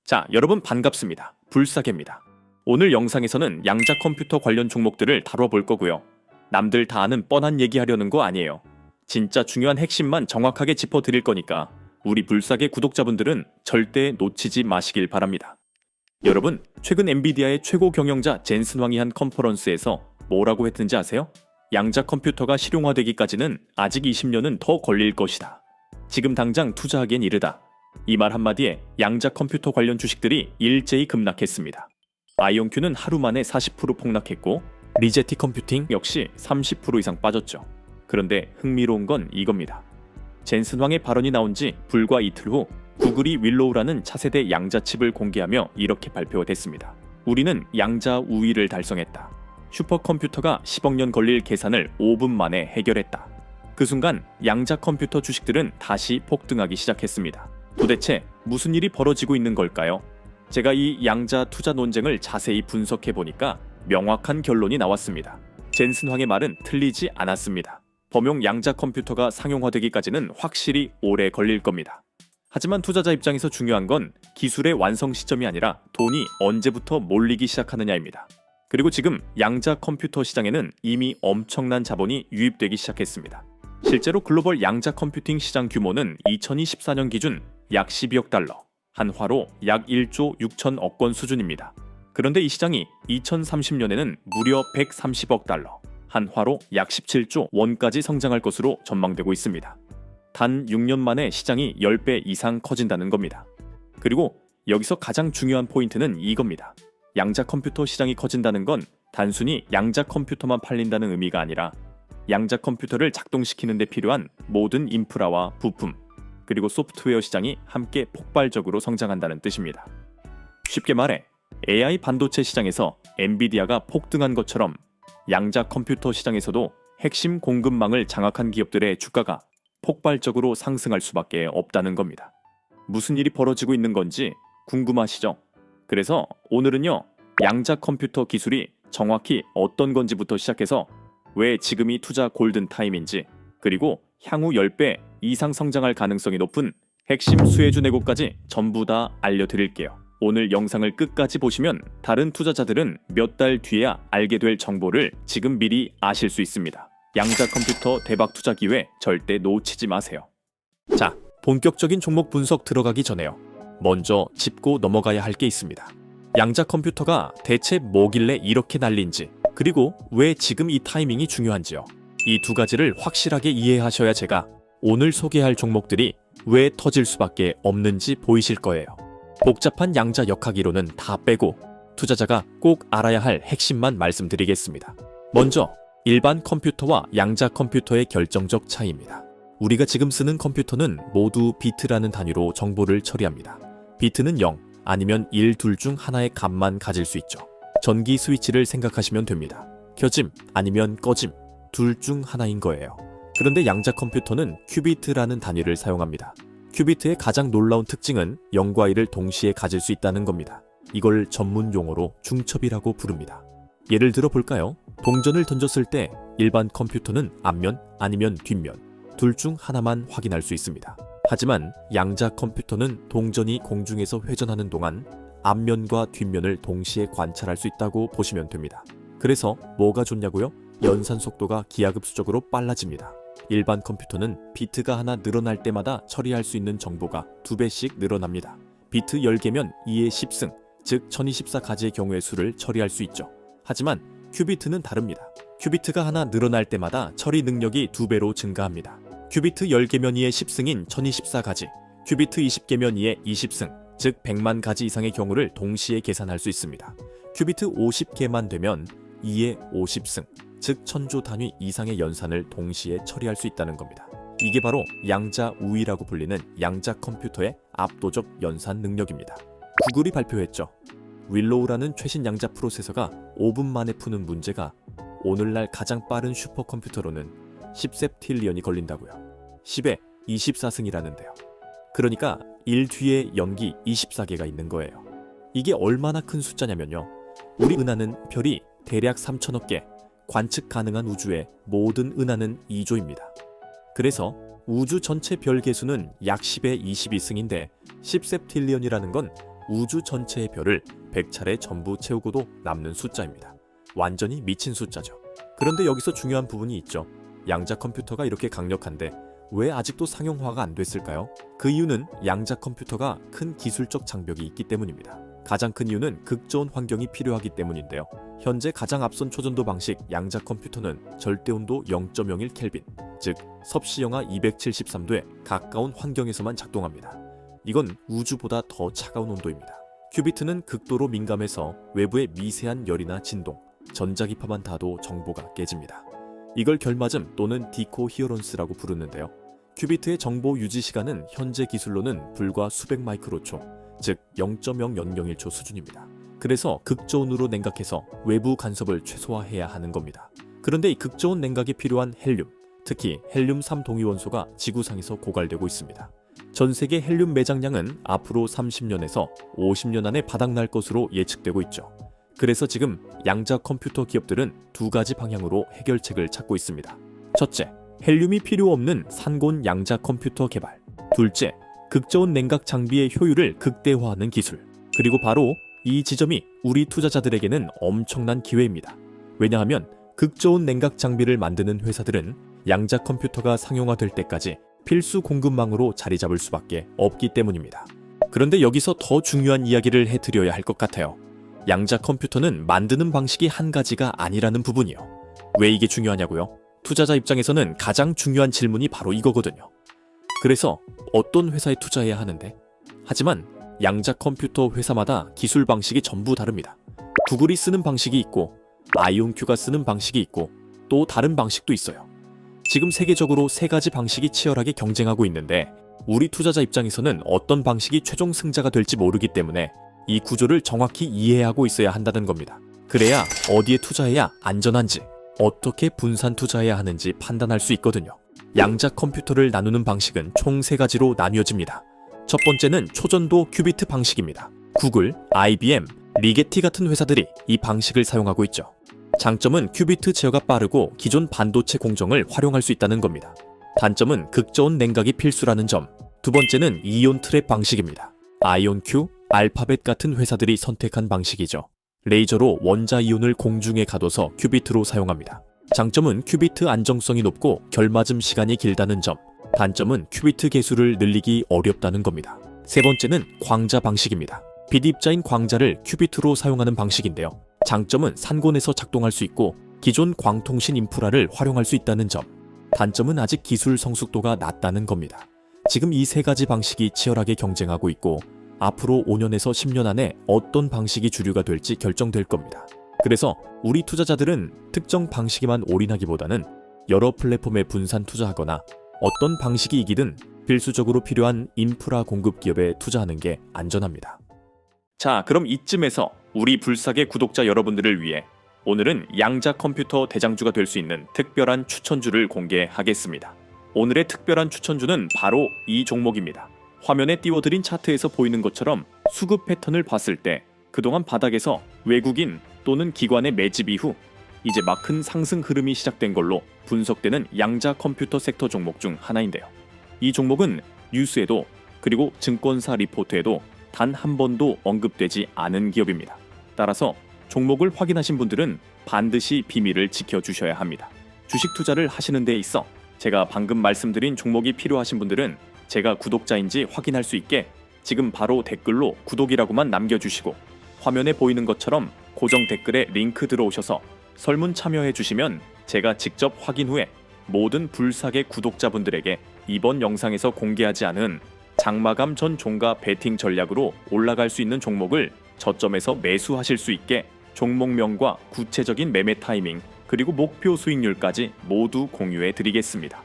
자, 여러분 반갑습니다. 불사개입니다. 오늘 영상에서는 양자 컴퓨터 관련 종목들을 다뤄볼 거고요. 남들 다 아는 뻔한 얘기하려는 거 아니에요. 진짜 중요한 핵심만 정확하게 짚어드릴 거니까 우리 불사개 구독자분들은 절대 놓치지 마시길 바랍니다. 여러분, 최근 엔비디아의 최고 경영자 젠슨 황이 한 컨퍼런스에서 뭐라고 했는지 아세요? 양자 컴퓨터가 실용화되기까지는 아직 20년은 더 걸릴 것이다. 지금 당장 투자하기엔 이르다. 이 말 한마디에 양자 컴퓨터 관련 주식들이 일제히 급락했습니다. 아이온큐는 하루 만에 40% 폭락했고 리제티 컴퓨팅 역시 30% 이상 빠졌죠. 그런데 흥미로운 건 이겁니다. 젠슨 황의 발언이 나온 지 불과 이틀 후 구글이 윌로우라는 차세대 양자 칩을 공개하며 이렇게 발표됐습니다. 우리는 양자 우위를 달성했다. 슈퍼컴퓨터가 10억 년 걸릴 계산을 5분 만에 해결했다. 그 순간 양자 컴퓨터 주식들은 다시 폭등하기 시작했습니다. 도대체 무슨 일이 벌어지고 있는 걸까요? 제가 이 양자 투자 논쟁을 자세히 분석해 보니까 명확한 결론이 나왔습니다. 젠슨 황의 말은 틀리지 않았습니다. 범용 양자 컴퓨터가 상용화되기까지는 확실히 오래 걸릴 겁니다. 하지만 투자자 입장에서 중요한 건 기술의 완성 시점이 아니라 돈이 언제부터 몰리기 시작하느냐입니다. 그리고 지금 양자 컴퓨터 시장에는 이미 엄청난 자본이 유입되기 시작했습니다. 실제로 글로벌 양자 컴퓨팅 시장 규모는 2024년 기준 약 12억 달러, 한화로 약 1조 6천억 원 수준입니다. 그런데 이 시장이 2030년에는 무려 130억 달러, 한화로 약 17조 원까지 성장할 것으로 전망되고 있습니다. 단 6년 만에 시장이 10배 이상 커진다는 겁니다. 그리고 여기서 가장 중요한 포인트는 이겁니다. 양자 컴퓨터 시장이 커진다는 건 단순히 양자 컴퓨터만 팔린다는 의미가 아니라 양자 컴퓨터를 작동시키는 데 필요한 모든 인프라와 부품, 그리고 소프트웨어 시장이 함께 폭발적으로 성장한다는 뜻입니다. 쉽게 말해 AI 반도체 시장에서 엔비디아가 폭등한 것처럼 양자 컴퓨터 시장에서도 핵심 공급망을 장악한 기업들의 주가가 폭발적으로 상승할 수밖에 없다는 겁니다. 무슨 일이 벌어지고 있는 건지 궁금하시죠? 그래서 오늘은요, 양자 컴퓨터 기술이 정확히 어떤 건지부터 시작해서 왜 지금이 투자 골든 타임인지, 그리고 향후 10배 이상 성장할 가능성이 높은 핵심 수혜주 내고까지 전부 다 알려드릴게요. 오늘 영상을 끝까지 보시면 다른 투자자들은 몇 달 뒤에야 알게 될 정보를 지금 미리 아실 수 있습니다. 양자 컴퓨터 대박 투자 기회 절대 놓치지 마세요. 자, 본격적인 종목 분석 들어가기 전에요. 먼저 짚고 넘어가야 할 게 있습니다. 양자 컴퓨터가 대체 뭐길래 이렇게 날린지, 그리고 왜 지금 이 타이밍이 중요한지요. 이 두 가지를 확실하게 이해하셔야 제가 오늘 소개할 종목들이 왜 터질 수밖에 없는지 보이실 거예요. 복잡한 양자 역학이론은 다 빼고 투자자가 꼭 알아야 할 핵심만 말씀드리겠습니다. 먼저 일반 컴퓨터와 양자 컴퓨터의 결정적 차이입니다. 우리가 지금 쓰는 컴퓨터는 모두 비트라는 단위로 정보를 처리합니다. 비트는 0 아니면 1 둘 중 하나의 값만 가질 수 있죠. 전기 스위치를 생각하시면 됩니다. 켜짐 아니면 꺼짐 둘 중 하나인 거예요. 그런데 양자 컴퓨터는 큐비트라는 단위를 사용합니다. 큐비트의 가장 놀라운 특징은 0과 1을 동시에 가질 수 있다는 겁니다. 이걸 전문 용어로 중첩이라고 부릅니다. 예를 들어 볼까요? 동전을 던졌을 때 일반 컴퓨터는 앞면 아니면 뒷면 둘 중 하나만 확인할 수 있습니다. 하지만 양자 컴퓨터는 동전이 공중에서 회전하는 동안 앞면과 뒷면을 동시에 관찰할 수 있다고 보시면 됩니다. 그래서 뭐가 좋냐고요? 연산 속도가 기하급수적으로 빨라집니다. 일반 컴퓨터는 비트가 하나 늘어날 때마다 처리할 수 있는 정보가 2배씩 늘어납니다. 비트 10개면 2의 10승, 즉 1024가지의 경우의 수를 처리할 수 있죠. 하지만 큐비트는 다릅니다. 큐비트가 하나 늘어날 때마다 처리 능력이 2배로 증가합니다. 큐비트 10개면 2의 10승인 1024가지, 큐비트 20개면 2의 20승, 즉 100만 가지 이상의 경우를 동시에 계산할 수 있습니다. 큐비트 50개만 되면 2의 50승, 즉 1000조 단위 이상의 연산을 동시에 처리할 수 있다는 겁니다. 이게 바로 양자 우위라고 불리는 양자 컴퓨터의 압도적 연산 능력입니다. 구글이 발표했죠. 윌로우라는 최신 양자 프로세서가 5분 만에 푸는 문제가 오늘날 가장 빠른 슈퍼컴퓨터로는 10셉틸리언이 걸린다고요. 10에 24승이라는데요. 그러니까 1 뒤에 연기 24개가 있는 거예요. 이게 얼마나 큰 숫자냐면요. 우리 은하는 별이 대략 3천억 개, 관측 가능한 우주의 모든 은하는 2조입니다. 그래서 우주 전체 별 개수는 약 10의 22승인데 10셉틸리언이라는 건 우주 전체의 별을 100차례 전부 채우고도 남는 숫자입니다. 완전히 미친 숫자죠. 그런데 여기서 중요한 부분이 있죠. 양자 컴퓨터가 이렇게 강력한데 왜 아직도 상용화가 안 됐을까요? 그 이유는 양자 컴퓨터가 큰 기술적 장벽이 있기 때문입니다. 가장 큰 이유는 극저온 환경이 필요하기 때문인데요. 현재 가장 앞선 초전도 방식 양자 컴퓨터는 절대온도 0.01 켈빈, 즉 섭씨 영하 273도에 가까운 환경에서만 작동합니다. 이건 우주보다 더 차가운 온도입니다. 큐비트는 극도로 민감해서 외부의 미세한 열이나 진동, 전자기파만 닿아도 정보가 깨집니다. 이걸 결맞음 또는 디코히어런스라고 부르는데요. 큐비트의 정보 유지 시간은 현재 기술로는 불과 수백 마이크로초, 즉 0.0001초 수준입니다. 그래서 극저온으로 냉각해서 외부 간섭을 최소화해야 하는 겁니다. 그런데 이 극저온 냉각에 필요한 헬륨, 특히 헬륨3 동위원소가 지구상에서 고갈되고 있습니다. 전 세계 헬륨 매장량은 앞으로 30년에서 50년 안에 바닥날 것으로 예측되고 있죠. 그래서 지금 양자 컴퓨터 기업들은 두 가지 방향으로 해결책을 찾고 있습니다. 첫째, 헬륨이 필요 없는 산곤 양자 컴퓨터 개발. 둘째, 극저온 냉각 장비의 효율을 극대화하는 기술. 그리고 바로 이 지점이 우리 투자자들에게는 엄청난 기회입니다. 왜냐하면 극저온 냉각 장비를 만드는 회사들은 양자 컴퓨터가 상용화될 때까지 필수 공급망으로 자리 잡을 수밖에 없기 때문입니다. 그런데 여기서 더 중요한 이야기를 해드려야 할 것 같아요. 양자 컴퓨터는 만드는 방식이 한 가지가 아니라는 부분이요. 왜 이게 중요하냐고요? 투자자 입장에서는 가장 중요한 질문이 바로 이거거든요. 그래서 어떤 회사에 투자해야 하는데? 하지만 양자 컴퓨터 회사마다 기술 방식이 전부 다릅니다. 구글이 쓰는 방식이 있고 아이온큐가 쓰는 방식이 있고 또 다른 방식도 있어요. 지금 세계적으로 세 가지 방식이 치열하게 경쟁하고 있는데 우리 투자자 입장에서는 어떤 방식이 최종 승자가 될지 모르기 때문에 이 구조를 정확히 이해하고 있어야 한다는 겁니다. 그래야 어디에 투자해야 안전한지, 어떻게 분산 투자해야 하는지 판단할 수 있거든요. 양자 컴퓨터를 나누는 방식은 총 세 가지로 나뉘어집니다. 첫 번째는 초전도 큐비트 방식입니다. 구글, IBM, 리게티 같은 회사들이 이 방식을 사용하고 있죠. 장점은 큐비트 제어가 빠르고 기존 반도체 공정을 활용할 수 있다는 겁니다. 단점은 극저온 냉각이 필수라는 점. 두 번째는 이온 트랩 방식입니다. 아이온큐, 알파벳 같은 회사들이 선택한 방식이죠. 레이저로 원자 이온을 공중에 가둬서 큐비트로 사용합니다. 장점은 큐비트 안정성이 높고 결맞음 시간이 길다는 점. 단점은 큐비트 개수를 늘리기 어렵다는 겁니다. 세 번째는 광자 방식입니다. 빛 입자인 광자를 큐비트로 사용하는 방식인데요. 장점은 산곤에서 작동할 수 있고 기존 광통신 인프라를 활용할 수 있다는 점. 단점은 아직 기술 성숙도가 낮다는 겁니다. 지금 이 세 가지 방식이 치열하게 경쟁하고 있고 앞으로 5년에서 10년 안에 어떤 방식이 주류가 될지 결정될 겁니다. 그래서 우리 투자자들은 특정 방식에만 올인하기보다는 여러 플랫폼에 분산 투자하거나 어떤 방식이 이기든 필수적으로 필요한 인프라 공급 기업에 투자하는 게 안전합니다. 자, 그럼 이쯤에서 우리 불사의 구독자 여러분들을 위해 오늘은 양자 컴퓨터 대장주가 될 수 있는 특별한 추천주를 공개하겠습니다. 오늘의 특별한 추천주는 바로 이 종목입니다. 화면에 띄워드린 차트에서 보이는 것처럼 수급 패턴을 봤을 때 그동안 바닥에서 외국인 또는 기관의 매집 이후 이제 막 큰 상승 흐름이 시작된 걸로 분석되는 양자 컴퓨터 섹터 종목 중 하나인데요. 이 종목은 뉴스에도 그리고 증권사 리포트에도 단 한 번도 언급되지 않은 기업입니다. 따라서 종목을 확인하신 분들은 반드시 비밀을 지켜주셔야 합니다. 주식 투자를 하시는 데 있어 제가 방금 말씀드린 종목이 필요하신 분들은 제가 구독자인지 확인할 수 있게 지금 바로 댓글로 구독이라고만 남겨주시고 화면에 보이는 것처럼 고정 댓글에 링크 들어오셔서 설문 참여해 주시면 제가 직접 확인 후에 모든 불사의 구독자분들에게 이번 영상에서 공개하지 않은 장마감 전 종가 베팅 전략으로 올라갈 수 있는 종목을 저점에서 매수하실 수 있게 종목명과 구체적인 매매 타이밍 그리고 목표 수익률까지 모두 공유해 드리겠습니다.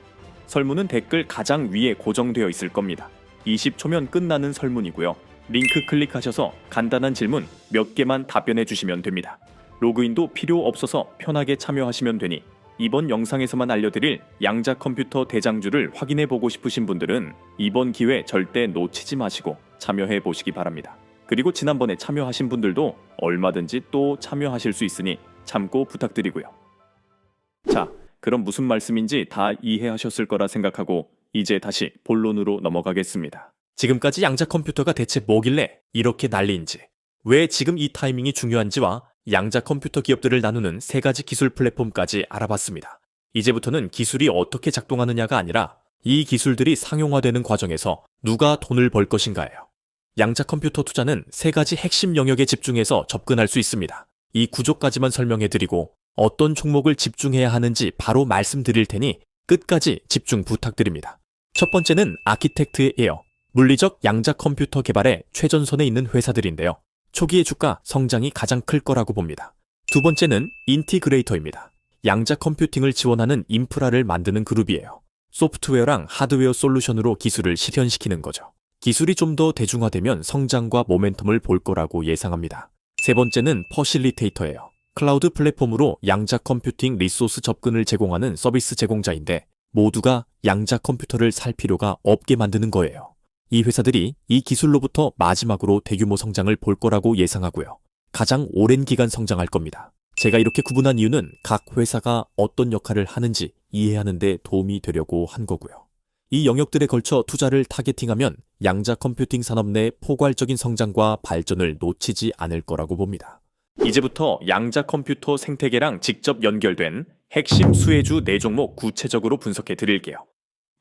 설문은 댓글 가장 위에 고정되어 있을 겁니다. 20초면 끝나는 설문이고요. 링크 클릭하셔서 간단한 질문 몇 개만 답변해 주시면 됩니다. 로그인도 필요 없어서 편하게 참여하시면 되니 이번 영상에서만 알려드릴 양자 컴퓨터 대장주를 확인해 보고 싶으신 분들은 이번 기회 절대 놓치지 마시고 참여해 보시기 바랍니다. 그리고 지난번에 참여하신 분들도 얼마든지 또 참여하실 수 있으니 참고 부탁드리고요. 자, 그럼 무슨 말씀인지 다 이해하셨을 거라 생각하고 이제 다시 본론으로 넘어가겠습니다. 지금까지 양자 컴퓨터가 대체 뭐길래 이렇게 난리인지, 왜 지금 이 타이밍이 중요한지와 양자 컴퓨터 기업들을 나누는 세 가지 기술 플랫폼까지 알아봤습니다. 이제부터는 기술이 어떻게 작동하느냐가 아니라 이 기술들이 상용화되는 과정에서 누가 돈을 벌 것인가예요. 양자 컴퓨터 투자는 세 가지 핵심 영역에 집중해서 접근할 수 있습니다. 이 구조까지만 설명해드리고 어떤 종목을 집중해야 하는지 바로 말씀드릴 테니 끝까지 집중 부탁드립니다. 첫 번째는 아키텍트예요. 물리적 양자 컴퓨터 개발의 최전선에 있는 회사들인데요. 초기의 주가 성장이 가장 클 거라고 봅니다. 두 번째는 인티그레이터입니다. 양자 컴퓨팅을 지원하는 인프라를 만드는 그룹이에요. 소프트웨어랑 하드웨어 솔루션으로 기술을 실현시키는 거죠. 기술이 좀 더 대중화되면 성장과 모멘텀을 볼 거라고 예상합니다. 세 번째는 퍼실리테이터예요. 클라우드 플랫폼으로 양자 컴퓨팅 리소스 접근을 제공하는 서비스 제공자인데 모두가 양자 컴퓨터를 살 필요가 없게 만드는 거예요. 이 회사들이 이 기술로부터 마지막으로 대규모 성장을 볼 거라고 예상하고요. 가장 오랜 기간 성장할 겁니다. 제가 이렇게 구분한 이유는 각 회사가 어떤 역할을 하는지 이해하는 데 도움이 되려고 한 거고요. 이 영역들에 걸쳐 투자를 타겟팅하면 양자 컴퓨팅 산업 내 포괄적인 성장과 발전을 놓치지 않을 거라고 봅니다. 이제부터 양자 컴퓨터 생태계랑 직접 연결된 핵심 수혜주 4종목 구체적으로 분석해 드릴게요.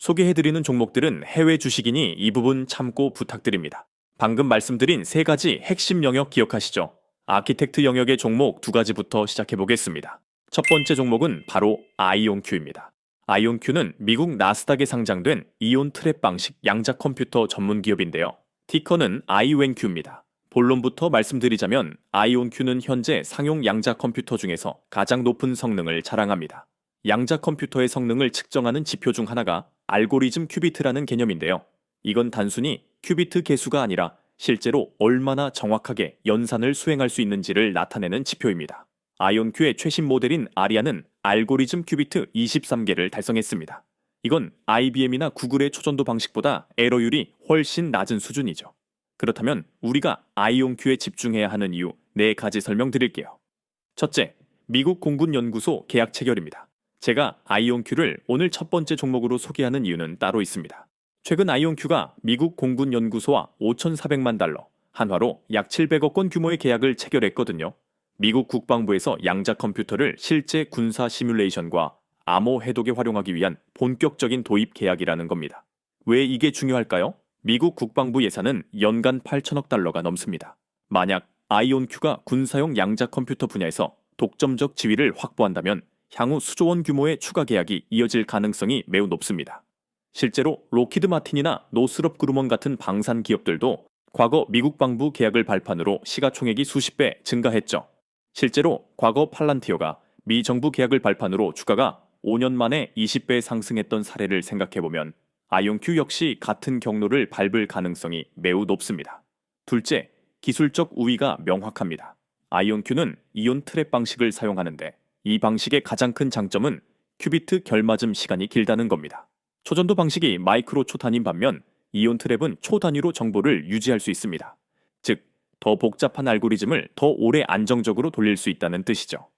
소개해드리는 종목들은 해외 주식이니 이 부분 참고 부탁드립니다. 방금 말씀드린 세 가지 핵심 영역 기억하시죠? 아키텍트 영역의 종목 2가지부터 시작해 보겠습니다. 첫 번째 종목은 바로 아이온큐입니다. 아이온큐는 미국 나스닥에 상장된 이온 트랩 방식 양자 컴퓨터 전문 기업인데요. 티커는 아이웬큐입니다. 본론부터 말씀드리자면 아이온큐는 현재 상용 양자 컴퓨터 중에서 가장 높은 성능을 자랑합니다. 양자 컴퓨터의 성능을 측정하는 지표 중 하나가 알고리즘 큐비트라는 개념인데요. 이건 단순히 큐비트 개수가 아니라 실제로 얼마나 정확하게 연산을 수행할 수 있는지를 나타내는 지표입니다. 아이온큐의 최신 모델인 아리아는 알고리즘 큐비트 23개를 달성했습니다. 이건 IBM이나 구글의 초전도 방식보다 에러율이 훨씬 낮은 수준이죠. 그렇다면 우리가 아이온큐에 집중해야 하는 이유 4가지 설명드릴게요. 첫째, 미국 공군연구소 계약 체결입니다. 제가 아이온큐를 오늘 첫 번째 종목으로 소개하는 이유는 따로 있습니다. 최근 아이온큐가 미국 공군연구소와 5,400만 달러, 한화로 약 700억 원 규모의 계약을 체결했거든요. 미국 국방부에서 양자 컴퓨터를 실제 군사 시뮬레이션과 암호 해독에 활용하기 위한 본격적인 도입 계약이라는 겁니다. 왜 이게 중요할까요? 미국 국방부 예산은 연간 8천억 달러가 넘습니다. 만약 아이온큐가 군사용 양자 컴퓨터 분야에서 독점적 지위를 확보한다면 향후 수조 원 규모의 추가 계약이 이어질 가능성이 매우 높습니다. 실제로 로키드 마틴이나 노스럽 그루먼 같은 방산 기업들도 과거 미국 방부 계약을 발판으로 시가총액이 수십 배 증가했죠. 실제로 과거 팔란티어가 미 정부 계약을 발판으로 주가가 5년 만에 20배 상승했던 사례를 생각해보면 아이온큐 역시 같은 경로를 밟을 가능성이 매우 높습니다. 둘째, 기술적 우위가 명확합니다. 아이온큐는 이온 트랩 방식을 사용하는데 이 방식의 가장 큰 장점은 큐비트 결맞음 시간이 길다는 겁니다. 초전도 방식이 마이크로 초 단위인 반면 이온 트랩은 초 단위로 정보를 유지할 수 있습니다. 즉, 더 복잡한 알고리즘을 더 오래 안정적으로 돌릴 수 있다는 뜻이죠.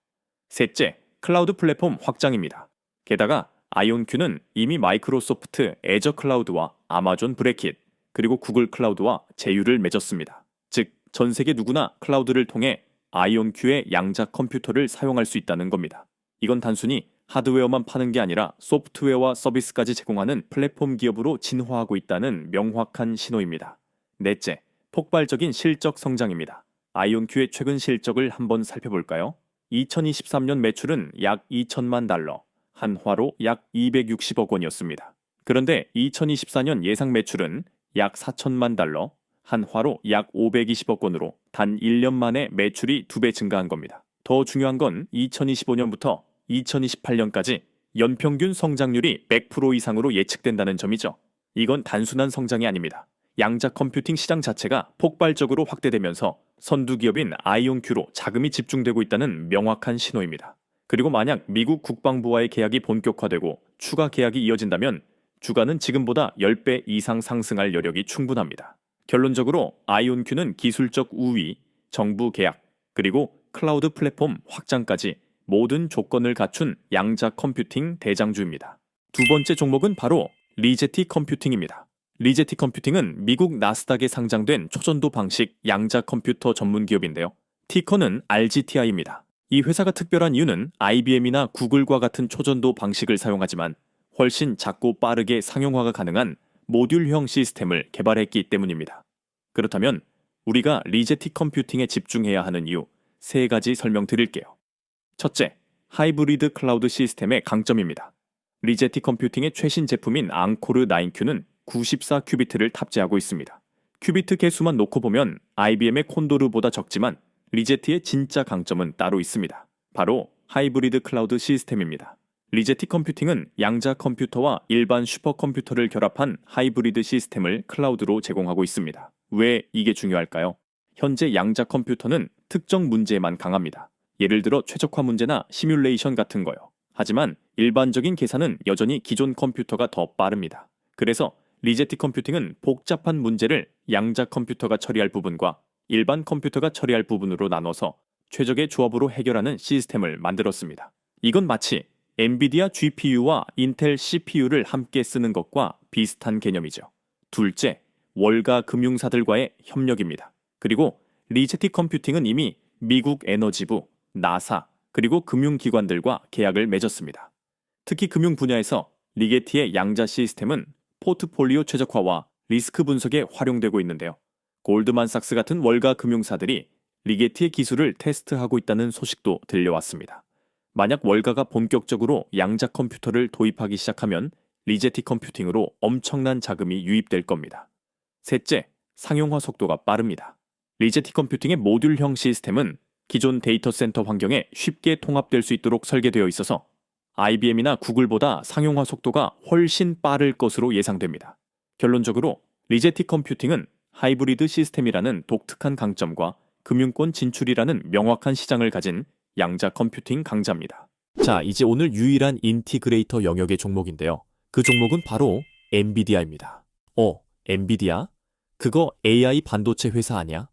셋째, 클라우드 플랫폼 확장입니다. 게다가 아이온큐는 이미 마이크로소프트 애저 클라우드와 아마존 브레킷, 그리고 구글 클라우드와 제휴를 맺었습니다. 즉, 전 세계 누구나 클라우드를 통해 아이온큐의 양자 컴퓨터를 사용할 수 있다는 겁니다. 이건 단순히 하드웨어만 파는 게 아니라 소프트웨어와 서비스까지 제공하는 플랫폼 기업으로 진화하고 있다는 명확한 신호입니다. 넷째, 폭발적인 실적 성장입니다. 아이온큐의 최근 실적을 한번 살펴볼까요? 2023년 매출은 약 2천만 달러, 한화로 약 260억 원이었습니다. 그런데 2024년 예상 매출은 약 4천만 달러, 한화로 약 520억 원으로 단 1년 만에 매출이 2배 증가한 겁니다. 더 중요한 건 2025년부터 2028년까지 연평균 성장률이 100% 이상으로 예측된다는 점이죠. 이건 단순한 성장이 아닙니다. 양자 컴퓨팅 시장 자체가 폭발적으로 확대되면서 선두 기업인 아이온큐로 자금이 집중되고 있다는 명확한 신호입니다. 그리고 만약 미국 국방부와의 계약이 본격화되고 추가 계약이 이어진다면 주가는 지금보다 10배 이상 상승할 여력이 충분합니다. 결론적으로 아이온큐는 기술적 우위, 정부 계약, 그리고 클라우드 플랫폼 확장까지 모든 조건을 갖춘 양자 컴퓨팅 대장주입니다. 두 번째 종목은 바로 리제티 컴퓨팅입니다. 리제티 컴퓨팅은 미국 나스닥에 상장된 초전도 방식 양자 컴퓨터 전문 기업인데요. 티커는 RGTI입니다. 이 회사가 특별한 이유는 IBM이나 구글과 같은 초전도 방식을 사용하지만 훨씬 작고 빠르게 상용화가 가능한 모듈형 시스템을 개발했기 때문입니다. 그렇다면 우리가 리제티 컴퓨팅에 집중해야 하는 이유 3가지 설명드릴게요. 첫째, 하이브리드 클라우드 시스템의 강점입니다. 리제티 컴퓨팅의 최신 제품인 앙코르 9Q는 94큐비트를 탑재하고 있습니다. 큐비트 개수만 놓고 보면 IBM의 콘도르보다 적지만 리제티의 진짜 강점은 따로 있습니다. 바로 하이브리드 클라우드 시스템입니다. 리제티 컴퓨팅은 양자 컴퓨터와 일반 슈퍼컴퓨터를 결합한 하이브리드 시스템을 클라우드로 제공하고 있습니다. 왜 이게 중요할까요? 현재 양자 컴퓨터는 특정 문제에만 강합니다. 예를 들어 최적화 문제나 시뮬레이션 같은 거요. 하지만 일반적인 계산은 여전히 기존 컴퓨터가 더 빠릅니다. 그래서 리제티 컴퓨팅은 복잡한 문제를 양자 컴퓨터가 처리할 부분과 일반 컴퓨터가 처리할 부분으로 나눠서 최적의 조합으로 해결하는 시스템을 만들었습니다. 이건 마치 엔비디아 GPU와 인텔 CPU를 함께 쓰는 것과 비슷한 개념이죠. 둘째, 월가 금융사들과의 협력입니다. 그리고 리제티 컴퓨팅은 이미 미국 에너지부, 나사, 그리고 금융기관들과 계약을 맺었습니다. 특히 금융 분야에서 리게티의 양자 시스템은 포트폴리오 최적화와 리스크 분석에 활용되고 있는데요. 골드만삭스 같은 월가 금융사들이 리게티의 기술을 테스트하고 있다는 소식도 들려왔습니다. 만약 월가가 본격적으로 양자 컴퓨터를 도입하기 시작하면 리제티 컴퓨팅으로 엄청난 자금이 유입될 겁니다. 셋째, 상용화 속도가 빠릅니다. 리제티 컴퓨팅의 모듈형 시스템은 기존 데이터 센터 환경에 쉽게 통합될 수 있도록 설계되어 있어서 IBM이나 구글보다 상용화 속도가 훨씬 빠를 것으로 예상됩니다. 결론적으로 리제티 컴퓨팅은 하이브리드 시스템이라는 독특한 강점과 금융권 진출이라는 명확한 시장을 가진 양자 컴퓨팅 강자입니다. 자, 이제 오늘 유일한 인티그레이터 영역의 종목인데요. 그 종목은 바로 엔비디아입니다. 엔비디아? 그거 AI 반도체 회사 아니야?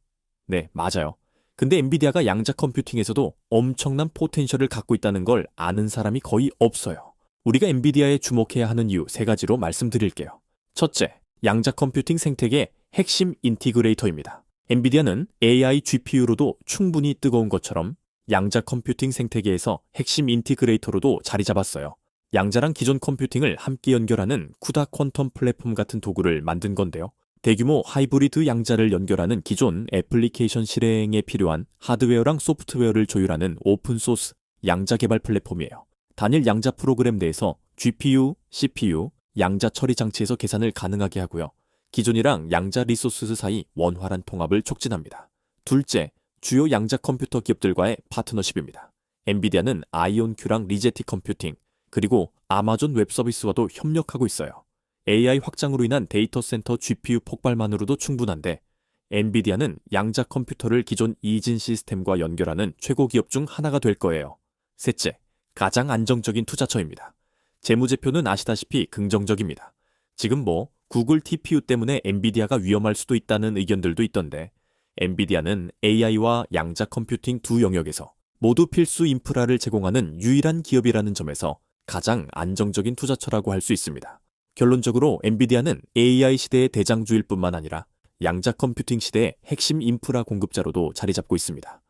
네, 맞아요. 근데 엔비디아가 양자 컴퓨팅에서도 엄청난 포텐셜을 갖고 있다는 걸 아는 사람이 거의 없어요. 우리가 엔비디아에 주목해야 하는 이유 3가지로 말씀드릴게요. 첫째, 양자 컴퓨팅 생태계의 핵심 인티그레이터입니다. 엔비디아는 AI GPU로도 충분히 뜨거운 것처럼 양자 컴퓨팅 생태계에서 핵심 인티그레이터로도 자리 잡았어요. 양자랑 기존 컴퓨팅을 함께 연결하는 쿠다 퀀텀 플랫폼 같은 도구를 만든 건데요. 대규모 하이브리드 양자를 연결하는 기존 애플리케이션 실행에 필요한 하드웨어랑 소프트웨어를 조율하는 오픈소스 양자 개발 플랫폼이에요. 단일 양자 프로그램 내에서 GPU, CPU, 양자 처리 장치에서 계산을 가능하게 하고요. 기존이랑 양자 리소스 사이 원활한 통합을 촉진합니다. 둘째, 주요 양자 컴퓨터 기업들과의 파트너십입니다. 엔비디아는 아이온큐랑 리제티 컴퓨팅, 그리고 아마존 웹 서비스와도 협력하고 있어요. AI 확장으로 인한 데이터 센터 GPU 폭발만으로도 충분한데 엔비디아는 양자 컴퓨터를 기존 이진 시스템과 연결하는 최고 기업 중 하나가 될 거예요. 셋째, 가장 안정적인 투자처입니다. 재무제표는 아시다시피 긍정적입니다. 지금 구글 TPU 때문에 엔비디아가 위험할 수도 있다는 의견들도 있던데 엔비디아는 AI와 양자 컴퓨팅 두 영역에서 모두 필수 인프라를 제공하는 유일한 기업이라는 점에서 가장 안정적인 투자처라고 할 수 있습니다. 결론적으로 엔비디아는 AI 시대의 대장주일 뿐만 아니라 양자 컴퓨팅 시대의 핵심 인프라 공급자로도 자리 잡고 있습니다.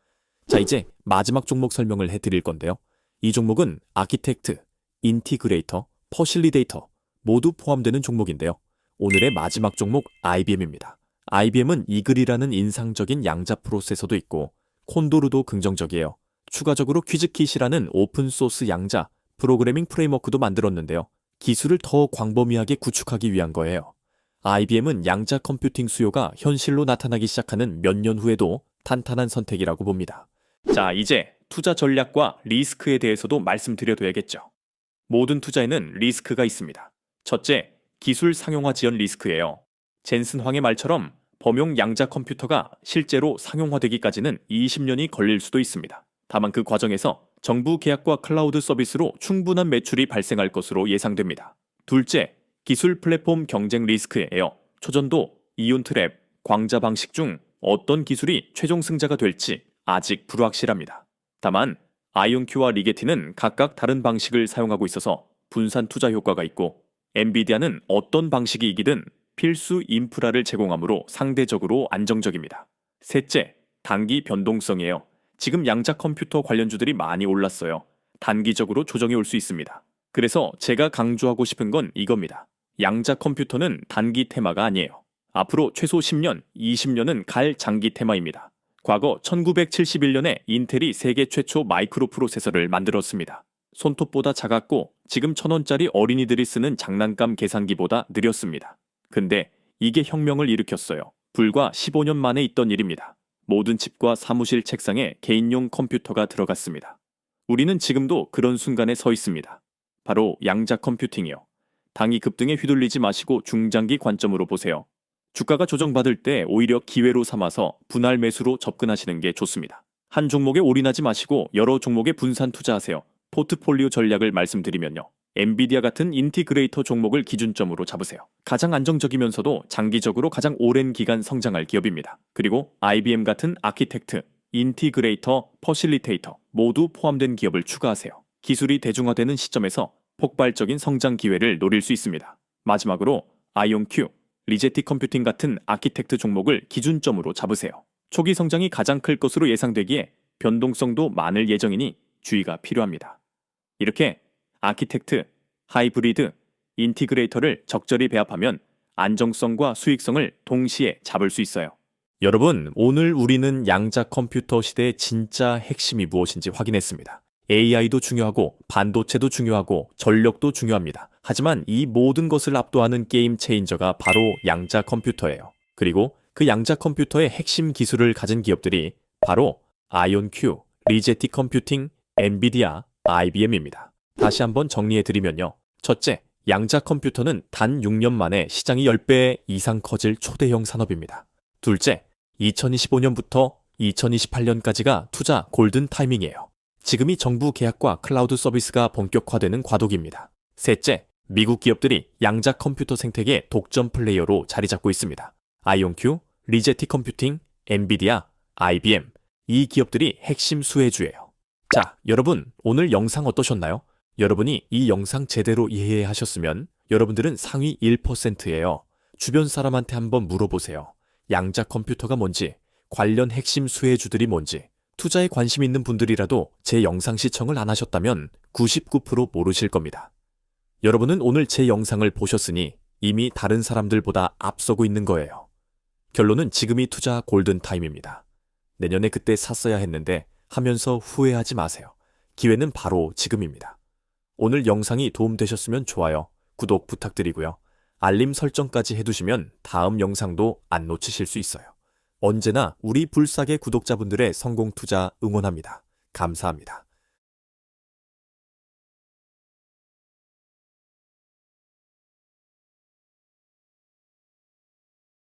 자, 이제 마지막 종목 설명을 해드릴 건데요. 이 종목은 아키텍트, 인티그레이터, 퍼실리데이터 모두 포함되는 종목인데요. 오늘의 마지막 종목 IBM입니다. IBM은 이글이라는 인상적인 양자 프로세서도 있고 콘도르도 긍정적이에요. 추가적으로 퀴즈킷이라는 오픈소스 양자 프로그래밍 프레임워크도 만들었는데요. 기술을 더 광범위하게 구축하기 위한 거예요. IBM은 양자 컴퓨팅 수요가 현실로 나타나기 시작하는 몇 년 후에도 탄탄한 선택이라고 봅니다. 자, 이제 투자 전략과 리스크에 대해서도 말씀드려둬야겠죠. 모든 투자에는 리스크가 있습니다. 첫째, 기술 상용화 지연 리스크예요. 젠슨 황의 말처럼 범용 양자 컴퓨터가 실제로 상용화되기까지는 20년이 걸릴 수도 있습니다. 다만 그 과정에서 정부 계약과 클라우드 서비스로 충분한 매출이 발생할 것으로 예상됩니다. 둘째, 기술 플랫폼 경쟁 리스크예요. 초전도, 이온 트랩, 광자 방식 중 어떤 기술이 최종 승자가 될지 아직 불확실합니다. 다만 아이온큐와 리게티는 각각 다른 방식을 사용하고 있어서 분산 투자 효과가 있고 엔비디아는 어떤 방식이 이기든 필수 인프라를 제공하므로 상대적으로 안정적입니다. 셋째, 단기 변동성이에요. 지금 양자 컴퓨터 관련주들이 많이 올랐어요. 단기적으로 조정이 올 수 있습니다. 그래서 제가 강조하고 싶은 건 이겁니다. 양자 컴퓨터는 단기 테마가 아니에요. 앞으로 최소 10년, 20년은 갈 장기 테마입니다. 과거 1971년에 인텔이 세계 최초 마이크로 프로세서를 만들었습니다. 손톱보다 작았고 지금 1,000원짜리 어린이들이 쓰는 장난감 계산기보다 느렸습니다. 근데 이게 혁명을 일으켰어요. 불과 15년 만에 있던 일입니다. 모든 집과 사무실 책상에 개인용 컴퓨터가 들어갔습니다. 우리는 지금도 그런 순간에 서 있습니다. 바로 양자 컴퓨팅이요. 당이 급등에 휘둘리지 마시고 중장기 관점으로 보세요. 주가가 조정받을 때 오히려 기회로 삼아서 분할 매수로 접근하시는 게 좋습니다. 한 종목에 올인하지 마시고 여러 종목에 분산 투자하세요. 포트폴리오 전략을 말씀드리면요. 엔비디아 같은 인티그레이터 종목을 기준점으로 잡으세요. 가장 안정적이면서도 장기적으로 가장 오랜 기간 성장할 기업입니다. 그리고 IBM 같은 아키텍트, 인티그레이터, 퍼실리테이터 모두 포함된 기업을 추가하세요. 기술이 대중화되는 시점에서 폭발적인 성장 기회를 노릴 수 있습니다. 마지막으로 아이온큐, 리제티 컴퓨팅 같은 아키텍트 종목을 기준점으로 잡으세요. 초기 성장이 가장 클 것으로 예상되기에 변동성도 많을 예정이니 주의가 필요합니다. 이렇게 아키텍트, 하이브리드, 인티그레이터를 적절히 배합하면 안정성과 수익성을 동시에 잡을 수 있어요. 여러분, 오늘 우리는 양자 컴퓨터 시대의 진짜 핵심이 무엇인지 확인했습니다. AI도 중요하고 반도체도 중요하고 전력도 중요합니다. 하지만 이 모든 것을 압도하는 게임 체인저가 바로 양자 컴퓨터예요. 그리고 그 양자 컴퓨터의 핵심 기술을 가진 기업들이 바로 아이온큐, 리제티 컴퓨팅, 엔비디아, IBM입니다. 다시 한번 정리해드리면요. 첫째, 양자 컴퓨터는 단 6년 만에 시장이 10배 이상 커질 초대형 산업입니다. 둘째, 2025년부터 2028년까지가 투자 골든 타이밍이에요. 지금이 정부 계약과 클라우드 서비스가 본격화되는 과도기입니다. 셋째, 미국 기업들이 양자 컴퓨터 생태계 독점 플레이어로 자리 잡고 있습니다. 아이온큐, 리제티 컴퓨팅, 엔비디아, IBM, 이 기업들이 핵심 수혜주예요. 자, 여러분, 오늘 영상 어떠셨나요? 여러분이 이 영상 제대로 이해하셨으면 여러분들은 상위 1%예요. 주변 사람한테 한번 물어보세요. 양자 컴퓨터가 뭔지, 관련 핵심 수혜주들이 뭔지. 투자에 관심 있는 분들이라도 제 영상 시청을 안 하셨다면 99% 모르실 겁니다. 여러분은 오늘 제 영상을 보셨으니 이미 다른 사람들보다 앞서고 있는 거예요. 결론은 지금이 투자 골든타임입니다. 내년에 그때 샀어야 했는데 하면서 후회하지 마세요. 기회는 바로 지금입니다. 오늘 영상이 도움되셨으면 좋아요, 구독 부탁드리고요. 알림 설정까지 해두시면 다음 영상도 안 놓치실 수 있어요. 언제나 우리 불사계 구독자분들의 성공 투자 응원합니다. 감사합니다.